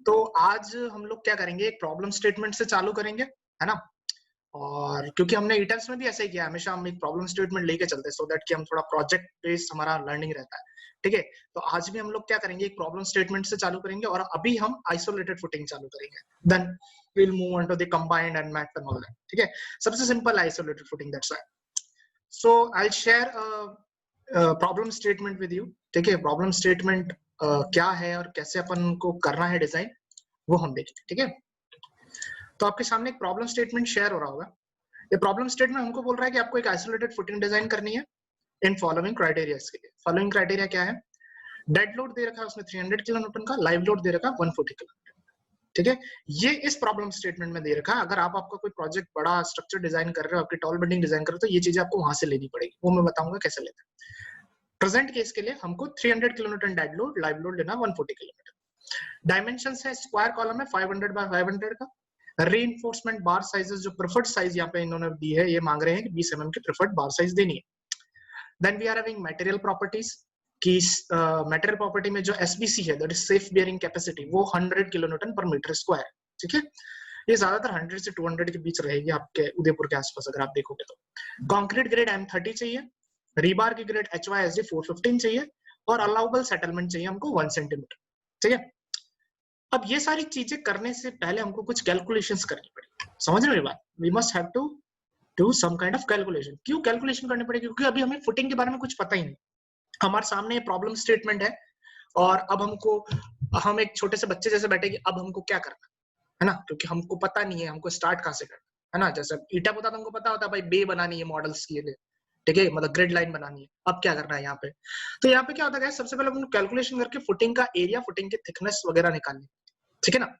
तो आज हम लोग क्या करेंगे, एक प्रॉब्लम स्टेटमेंट से चालू करेंगे, है ना। और क्योंकि हमने ईटर्स में भी ऐसा ही किया, हमेशा हम एक प्रॉब्लम स्टेटमेंट लेके चलते हैं सो दैट कि हम थोड़ा प्रोजेक्ट बेस्ड हमारा लर्निंग रहता है, ठीक है। तो आज भी हम लोग क्या करेंगे, एक प्रॉब्लम स्टेटमेंट से चालू करेंगे और अभी हम आइसोलेटेड फुटिंग चालू करेंगे, then we'll move on to the combined and math and all that, ठीक है। सबसे simple isolated footing, that's why. So I share problem statement with you, ठीक है। प्रॉब्लम स्टेटमेंट क्या है और कैसे अपन को करना है डिजाइन, वो हम देखेंगे, ठीक है। तो आपके सामने एक प्रॉब्लम स्टेटमेंट शेयर हो रहा होगा। ये प्रॉब्लम स्टेटमेंट हमको बोल रहा है कि आपको एक आइसोलेटेड फुटिंग डिजाइन करनी है इन फॉलोइंग क्राइटेरिया के लिए। फॉलोइंग क्राइटेरिया क्या है, डेड लोड दे रखा है उसमें 300 किलो न्यूटन का, लाइव लोड दे रखा है 140 किलो न्यूटन, ठीक है। ये इस प्रॉब्लम स्टेटमेंट में दे रखा है। अगर आपका कोई प्रोजेक्ट बड़ा स्ट्रक्चर डिजाइन कर रहे हो, आपकी टॉल बिल्डिंग डिजाइन कर रहे हो, तो ये चीजें आपको वहां से लेनी पड़ेगी, वो मैं बताऊंगा कैसे लेते हैं। प्रेजेंट केस के लिए हमको 300 kilo Newton dead load, live load लेना 140 किलो न्यूटन। डायमेंशन है, स्क्वायर कॉलम है 500 बाय 500 का। रीइंफोर्समेंट बार साइजेस, जो प्रेफर्ड साइज यहाँ पे इन्होंने दी है, ये मांग रहे हैं कि 20 mm की प्रेफर्ड बार साइज देनी है। Then we are having material properties की मटेरियल प्रॉपर्टी में जो एसबीसी है, that is safe bearing capacity, वो 100 kilo newton per metre square, ठीक है। ये ज्यादातर 100 से 200 के बीच रहेगी आपके उदयपुर के आसपास अगर आप देखोगे तो। कंक्रीट ग्रेड M30 चाहिए, रीबार की ग्रेड HYSD 415 चाहिए और अलाउबल सेटलमेंट चाहिए हमको 1 सेंटीमीटर, ठीक है। अब ये सारी चीजें करने से पहले हमको कुछ कैलकुलेशंस करनी पड़ेगी, समझ रहे हो ये बात। We must have to do some kind of calculation. क्यों कैलकुलेशन करनी पड़ेगी, क्योंकि अभी हमें फुटिंग के बारे में कुछ पता ही नहीं। हमारे सामने प्रॉब्लम स्टेटमेंट है और अब हमको, हम एक छोटे से बच्चे जैसे बैठे कि अब हमको क्या करना है ना, क्योंकि हमको पता नहीं है हमको स्टार्ट कहाँ से करना है ना। जैसे ईटा होता तो हमको पता होता भाई बे बनानी है मॉडल्स के लिए, ठीक है, मतलब ग्रिड लाइन बनानी है। अब क्या करना है यहाँ पे, तो यहाँ पे क्या होता है, सबसे पहले हम कैलकुलेशन करके फुटिंग का एरिया, फुटिंग की थिकनेस वगैरह निकालनी, ठीक है ना।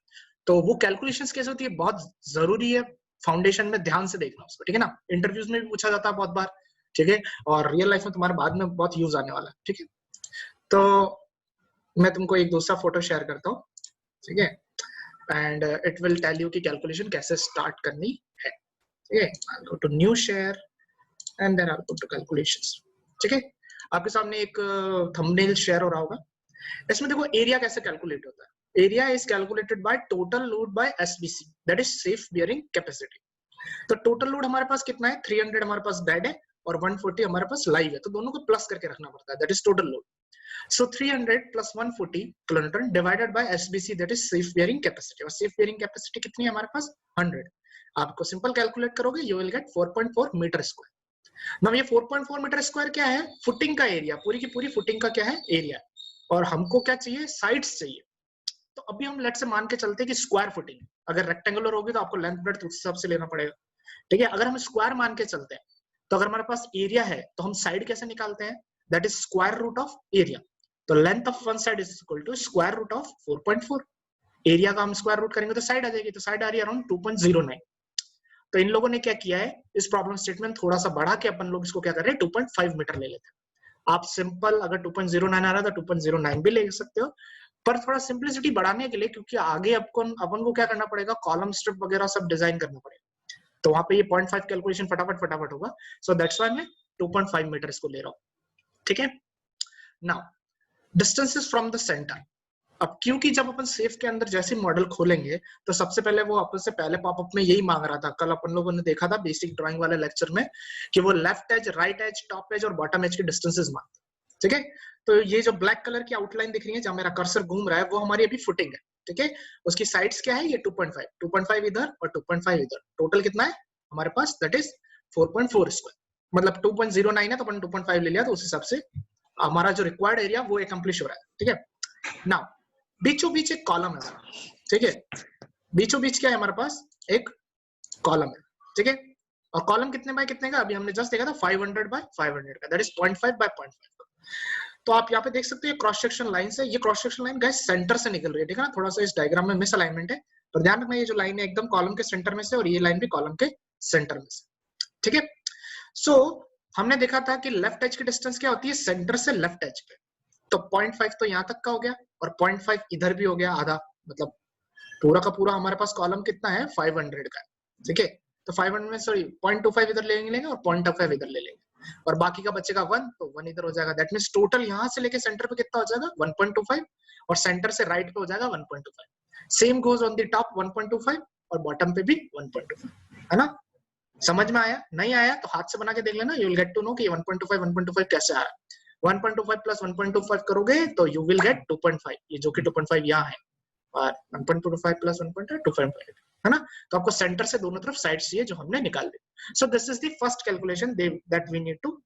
तो वो कैलकुलेशंस कैसे होती है, बहुत जरूरी है, फाउंडेशन में ध्यान से देखना उसको, ठीक है ना। इंटरव्यूज में भी पूछा जाता है बहुत बार, ठीक है, और रियल लाइफ में तुम्हारे बाद में बहुत यूज आने वाला है, ठीक है। तो मैं तुमको एक दूसरा फोटो शेयर करता हूँ, ठीक है, and it will tell you कि कैलकुलेशन कैसे स्टार्ट करनी है, ठीक है। I go to new share and then I go to calculations, ठीक है। आपके सामने एक थंबनेल शेयर हो रहा होगा। इसमें देखो एरिया कैसे कैलकुलेट होता है। Area is calculated by total load bye SBC, that is safe bearing capacity. तो टोटल लोड हमारे पास कितना है, 300 हमारे पास डेड है और 140 हमारे पास लाइव है, तो दोनों को प्लस करके रखना पड़ता है, that is total load. So 300 plus 140 kilonewton divided by SBC, that is safe bearing capacity, और safe bearing capacity कितनी है हमारे पास 100। आपको सिंपल कैलकुलेट करोगे you will get 4.4 metre square. Now ये 4.4 मीटर स्क्वायर क्या है, फुटिंग का एरिया, पूरी की पूरी फुटिंग का क्या है एरिया, और हमको क्या चाहिए, साइड्स चाहिए। तो अभी हम लेट से मान के चलते हैं कि स्क्वायर फुटिंग, अगर रेक्टेंगुलर होगी तो आपको लेंथ ब्रेड्थ उस हिसाब से लेना पड़ेगा, ठीक है। अगर हम स्क्वायर मान के चलते हैं तो अगर हमारे पास एरिया है तो हम साइड कैसे निकालते हैं, that is square root of area. तो length of one side is equal to square root of 4.4। Area का हम स्क्वायर रूट करेंगे तो साइड आ जाएगी, तो साइड आ रही है अराउंड 2.09। तो इन लोगों ने क्या किया है, इस प्रॉब्लम स्टेटमेंट थोड़ा सा बढ़ा के अपन लोग इसको क्या कर रहे हैं, 2.5 मीटर ले लेते हैं। आप सिंपल अगर 2.09 आ रहा था 2.09 भी ले सकते हो, पर थोड़ा सिंपलिसिटी बढ़ाने के लिए, क्योंकि आगे अपन को क्या करना पड़ेगा, कॉलम स्ट्रिप वगैरह सब डिजाइन करना पड़ेगा, तो वहां पे ये 0.5 कैलकुलेशन फटाफट होगा। सो दैट्स व्हाई मैं 2.5 मीटर इसको ले रहा हूँ, ठीक है। Now distances from the centre. अब क्योंकि जब अपन सेफ के अंदर जैसे मॉडल खोलेंगे तो सबसे पहले वो अपन से पहले पॉपअप में यही मांग रहा था, कल अपन लोगों ने देखा था बेसिक ड्राइंग वाले लेक्चर में, कि वो left edge, right edge, top edge और बॉटम एज के डिस्टेंसेस मांगते, ठीक है। तो ये जो ब्लैक कलर की आउटलाइन दिख रही है जहां मेरा कर्सर घूम रहा है, वो हमारी अभी फुटिंग है, ठीक है। उसकी साइड्स क्या है, ये 2.5 इधर और 2.5 इधर, टोटल कितना है हमारे पास, दैट इज 4.4 स्क्वायर, मतलब 2.09 है तो अपन 2.5 ले लिया, तो उस हिसाब से हमारा जो रिक्वायर्ड एरिया वो एकम्प्लिश हो रहा है, ठीक है। नाउ बीचों बीच एक कॉलम है, ठीक है, बीचों बीच क्या है हमारे पास, एक कॉलम है, ठीक है। और कॉलम कितने बाय कितने का, अभी हमने जस्ट देखा था 500 बाय 500 का, दैट इज 0.5 बाय 0.5। तो आप यहाँ पे देख सकते हैं क्रॉस सेक्शन लाइन से, ये cross section line guys centre से निकल रही है, ठीक है ना। थोड़ा सा इस डायग्राम में मिस अलाइनमेंट है, पर ध्यान रखना ये जो लाइन है एकदम कॉलम के सेंटर में से, और ये लाइन भी कॉलम के सेंटर में से, ठीक है। सो हमने देखा था कि लेफ्ट एज की डिस्टेंस क्या होती है, सेंटर से लेफ्ट एज पे, तो 0.5 तो यहाँ तक का हो गया और 0.5 इधर भी हो गया आधा, मतलब पूरा का पूरा हमारे पास कॉलम कितना है 500 का, ठीक है। तो 500 में सॉरी 0.25 इधर ले लेंगे और 0.5 इधर ले लेंगे, और बाकी का बचेगा 1, तो 1 इधर हो जाएगा। दैट मींस टोटल यहाँ से लेके सेंटर पे कितना हो जाएगा 1.25, और सेंटर से राइट पे हो जाएगा 1.25। Same goes on the top 1.25 और बॉटम पे भी 1.25, है ना? समझ में आया? नहीं आया तो हाथ से बना के देख लेना, you will get to know कि 1.25 कैसे आया। 1.25 प्लस 1.25 करोगे तो यू विल गेट 2.5, ये जो कि 2.5 यहाँ है, और 1.25 प्लस 1.5 2.5, है ना? तो आपको सेंटर से दोनों तरफ साइड चाहिए जो हमने निकाल दी। So this is the first calculation that we need to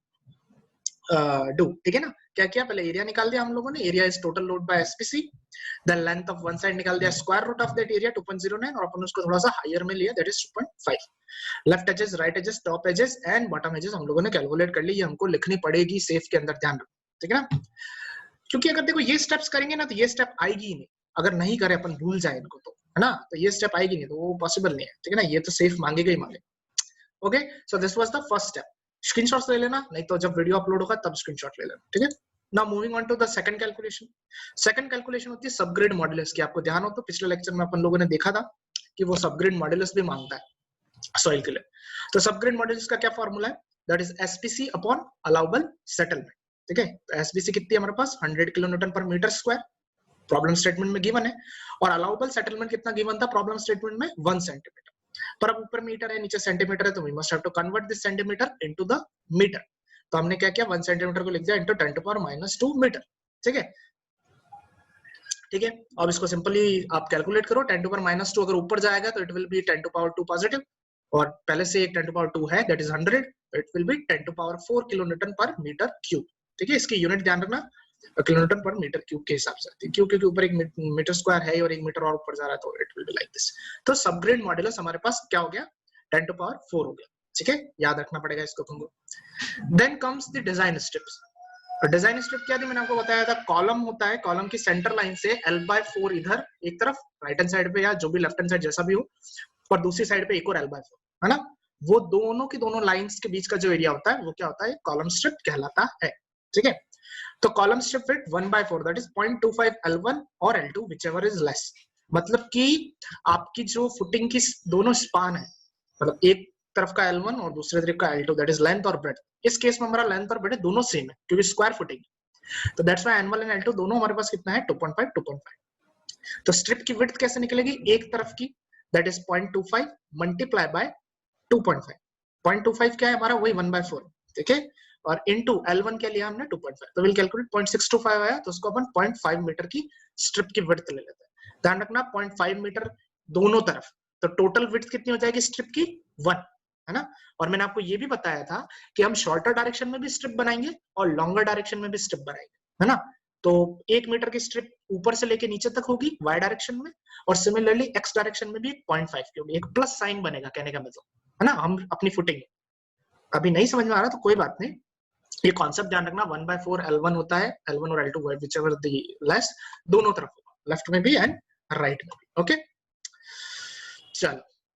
do, ठीक है ना? क्या किया, पहले एरिया निकाल दिया हम लोगों ने, area is total load by SPC, then length of one side निकाल दिया, square root of that area 2.09, और अपन उसको थोड़ा सा हायर में लिया, that is 2.5। Left edges, right edges, top edges and bottom edges हम लोगों ने कैलकुलेट कर ली, ये हमको लिखनी पड़ेगी सेफ के अंदर, ध्यान रखो, ठीक है ना? क्योंकि अगर देखो ये स्टेप्स करेंगे ना तो ये स्टेप आएगी ही नहीं, अगर नहीं करे अपन भूल जाए इनको तो, है ना? तो ये स्टेप आएगी नहीं, तो वो पॉसिबल नहीं है, ठीक है ना? ये तो सेफ मांगेगा ही मांगेगा। Okay, so this was the first step. Screenshots ले लेना, नहीं तो जब वीडियो अपलोड होगा तब स्क्रीनशॉट ले लेना, ठीक है? Now moving on to the second calculation. Second calculation होती है सबग्रिड मॉड्यूलस की। आपको ध्यान हो तो पिछले लेक्चर में अपन लोगों ने देखा था कि वो सबग्रिड मॉड्यूलस भी मांगता है सॉइल के लिए। तो सबग्रिड मॉड्यूलस का क्या फॉर्मूला है? That is SPC upon allowable settlement, ठीक है? तो एसपीसी कितनी है हमारे पास? 100 किलोन्यूटन पर मीटर स्क्वायर, प्रॉब्लम स्टेटमेंट में गिवन है, और अलाउबल सेटलमेंट कितना गिवन था प्रॉब्लम स्टेटमेंट में? 1 सेंटीमीटर। पर अब ऊपर मीटर है नीचे सेंटीमीटर है, तो we must have to convert this centimetre into the metre. तो हमने क्या किया, 1 सेंटीमीटर को लिख दिया इनटू 10⁻⁻2 मीटर, ठीक है? ठीक है, अब इसको सिंपली आप कैलकुलेट करो, 10⁻2 अगर ऊपर जाएगा तो इट विल बी 10⁻2 पॉजिटिव, और पहले से एक 10⁻2 है that is 100, it will be 10⁻4 kilonewton पर मीटर क्यूब, ठीक है? इसकी यूनिट ध्यान रखना किलोन्यूटन पर मीटर क्यूब के हिसाब से, क्योंकि ऊपर एक मीटर स्क्वायर है और 1 मीटर और ऊपर जा रहा है, तो it will be like this. तो सबग्रिड मॉड्यूलस हमारे पास क्या हो गया? 10⁻4 हो गया, ठीक है? याद रखना पड़ेगा इसको तुमको। Then comes the design steps. Design step क्या थी? मैंने आपको बताया था, कॉलम होता है, कॉलम की सेंटर लाइन से L/4 इधर एक तरफ राइट हैंड साइड पे या जो भी लेफ्ट हैंड साइड जैसा भी हो, और दूसरी साइड पे एक और L/4, है ना? वो दोनों की दोनों लाइंस के बीच का जो एरिया होता है वो क्या होता है? कॉलम स्ट्रिप कहलाता है, ठीक है? तो column strip width 1/4 that is 0.25 L1 और L2 व्हिचएवर इज लेस। मतलब कि आपकी जो फुटिंग की दोनों स्पान है, मतलब एक तरफ का L1 और दूसरे तरफ का L2 दैट इज लेंथ और ब्रेड्थ, इस केस में हमारा लेंथ और ब्रेड्थ दोनों सेम है क्योंकि स्क्वायर फुटिंग, तो that's why N1 and L2 दोनों हमारे पास कितना है? 2.5। तो स्ट्रिप की विड्थ कैसे निकलेगी? एक तरफ की दैट इज 0.25 मल्टीप्लाई बाय 2.5। 0.25 क्या है हमारा? वही 1/4, ठीक है? और इनटू L1 के लिए हमने 2.5, तो विल कैलकुलेट 0.625 आया, तो उसको अपन 0.5 मीटर की स्ट्रिप की विड्थ ले लेते हैं। ध्यान रखना 0.5 मीटर दोनों तरफ, तो टोटल विड्थ कितनी हो जाएगी स्ट्रिप की? 1, है ना? और मैंने आपको ये भी बताया था कि हम शॉर्टर डायरेक्शन में भी स्ट्रिप बनाएंगे और लॉन्गर डायरेक्शन में भी स्ट्रिप बनाएंगे, है ना? तो 1 मीटर की स्ट्रिप ऊपर से लेके नीचे तक होगी y डायरेक्शन में, और सिमिलरली x डायरेक्शन में भी 0.5 की होगी, एक प्लस साइन बनेगा कहने का मतलब, है ना? हम अपनी फुटिंग अभी नहीं समझ में आ रहा तो कोई बात नहीं, ये कॉन्सेप्ट ध्यान रखना। 1/4 L1 होता है, L1 और L2 व्हिचएवर द लेस, दोनों तरफ होगा, लेफ्ट में भी एंड राइट में भी, ओके? चलो